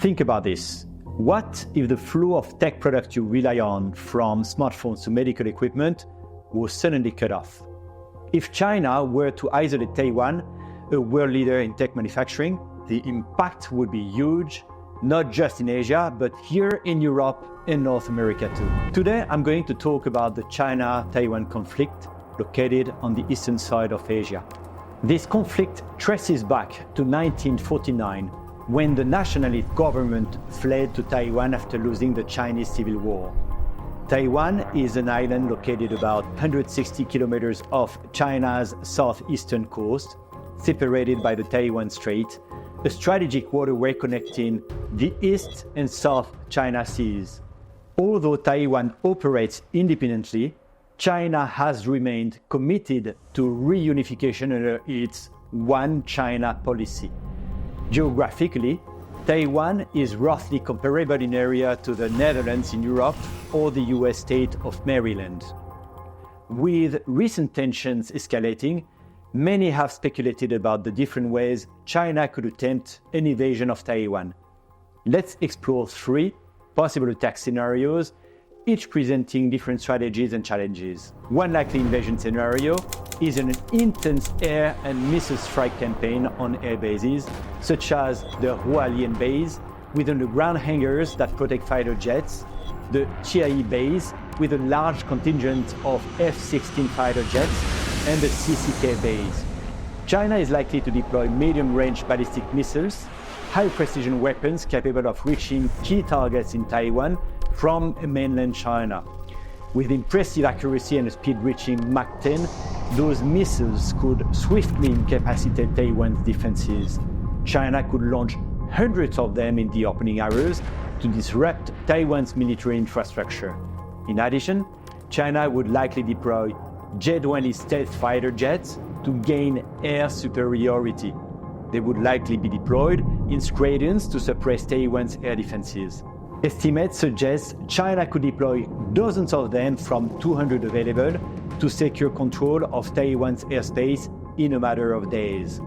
Think about this. What if the flow of tech products you rely on, from smartphones to medical equipment, was suddenly cut off? If China were to isolate Taiwan, a world leader in tech manufacturing, the impact would be huge, not just in Asia, but here in Europe and North America too. Today, I'm going to talk about the China-Taiwan conflict located on the eastern side of Asia. This conflict traces back to 1949, when the nationalist government fled to Taiwan after losing the Chinese Civil War. Taiwan is an island located about 160 kilometers off China's southeastern coast, separated by the Taiwan Strait, a strategic waterway connecting the East and South China Seas. Although Taiwan operates independently, China has remained committed to reunification under its One China policy. Geographically, Taiwan is roughly comparable in area to the Netherlands in Europe or the US state of Maryland. With recent tensions escalating, many have speculated about the different ways China could attempt an invasion of Taiwan. Let's explore 3 possible attack scenarios, each presenting different strategies and challenges. One likely invasion scenario is an intense air and missile strike campaign on air bases, such as the Hualien base, with underground hangars that protect fighter jets, the Chiayi base, with a large contingent of F-16 fighter jets, and the CCK base. China is likely to deploy medium-range ballistic missiles, high-precision weapons capable of reaching key targets in Taiwan from mainland China. With impressive accuracy and a speed reaching Mach 10, those missiles could swiftly incapacitate Taiwan's defenses. China could launch hundreds of them in the opening hours to disrupt Taiwan's military infrastructure. In addition, China would likely deploy J-20 stealth fighter jets to gain air superiority. They would likely be deployed in gradients to suppress Taiwan's air defenses. Estimates suggest China could deploy dozens of them from 200 available to secure control of Taiwan's airspace in a matter of days.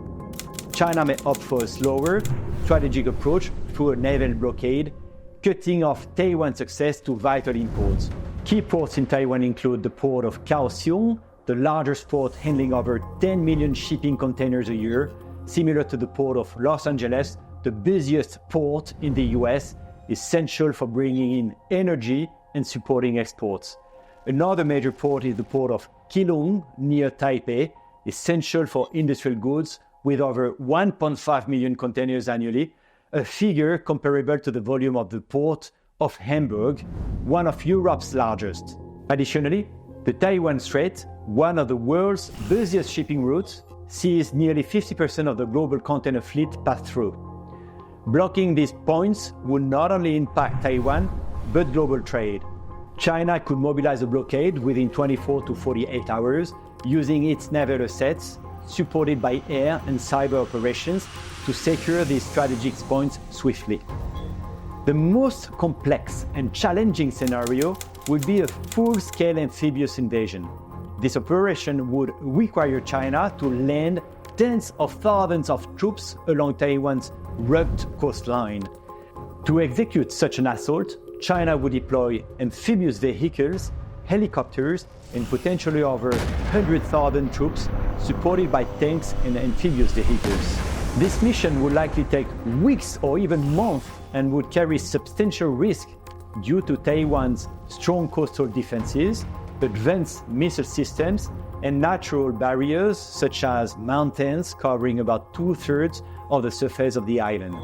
China may opt for a slower, strategic approach through a naval blockade, cutting off Taiwan's access to vital imports. Key ports in Taiwan include the port of Kaohsiung, the largest port handling over 10 million shipping containers a year, similar to the port of Los Angeles, the busiest port in the US, essential for bringing in energy and supporting exports. Another major port is the port of Keelung near Taipei, essential for industrial goods with over 1.5 million containers annually, a figure comparable to the volume of the port of Hamburg, one of Europe's largest. Additionally, the Taiwan Strait, one of the world's busiest shipping routes, sees nearly 50% of the global container fleet pass through. Blocking these points would not only impact Taiwan, but global trade. China could mobilize a blockade within 24 to 48 hours, using its naval assets, supported by air and cyber operations, to secure these strategic points swiftly. The most complex and challenging scenario would be a full-scale amphibious invasion. This operation would require China to land tens of thousands of troops along Taiwan's rugged coastline. To execute such an assault, China would deploy amphibious vehicles, helicopters, and potentially over 100,000 troops, supported by tanks and amphibious vehicles. This mission would likely take weeks or even months and would carry substantial risk due to Taiwan's strong coastal defenses, advanced missile systems, and natural barriers such as mountains covering about 2/3 of the surface of the island.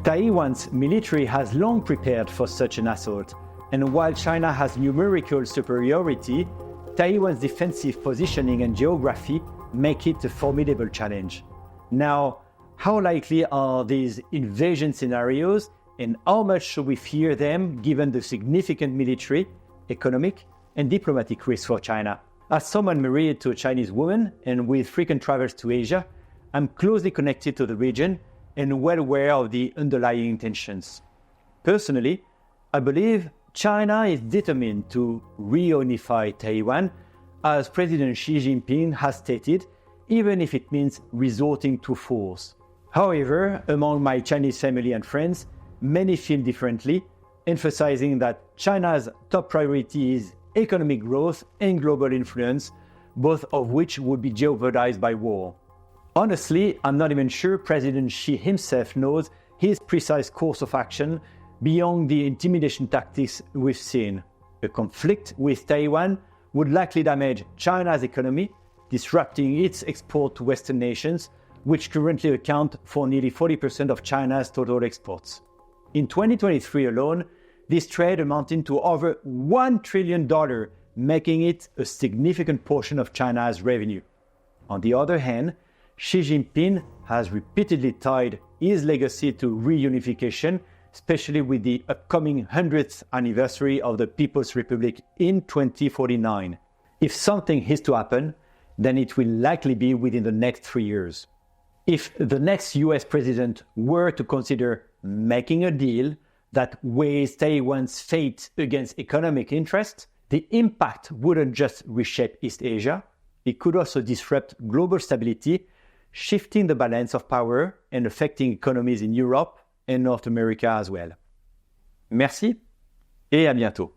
Taiwan's military has long prepared for such an assault, and while China has numerical superiority, Taiwan's defensive positioning and geography make it a formidable challenge. Now, how likely are these invasion scenarios, and how much should we fear them given the significant military, economic, and diplomatic risks for China? As someone married to a Chinese woman and with frequent travels to Asia, I'm closely connected to the region and well aware of the underlying tensions. Personally, I believe China is determined to reunify Taiwan, as President Xi Jinping has stated, even if it means resorting to force. However, among my Chinese family and friends, many feel differently, emphasizing that China's top priority is economic growth and global influence, both of which would be jeopardized by war. Honestly, I'm not even sure President Xi himself knows his precise course of action beyond the intimidation tactics we've seen. A conflict with Taiwan would likely damage China's economy, disrupting its export to Western nations, which currently account for nearly 40% of China's total exports. In 2023 alone, this trade amounted to over $1 trillion, making it a significant portion of China's revenue. On the other hand, Xi Jinping has repeatedly tied his legacy to reunification, especially with the upcoming 100th anniversary of the People's Republic in 2049. If something is to happen, then it will likely be within the next 3 years. If the next US president were to consider making a deal that weighs Taiwan's fate against economic interests, the impact wouldn't just reshape East Asia, it could also disrupt global stability, shifting the balance of power and affecting economies in Europe and North America as well. Merci et à bientôt.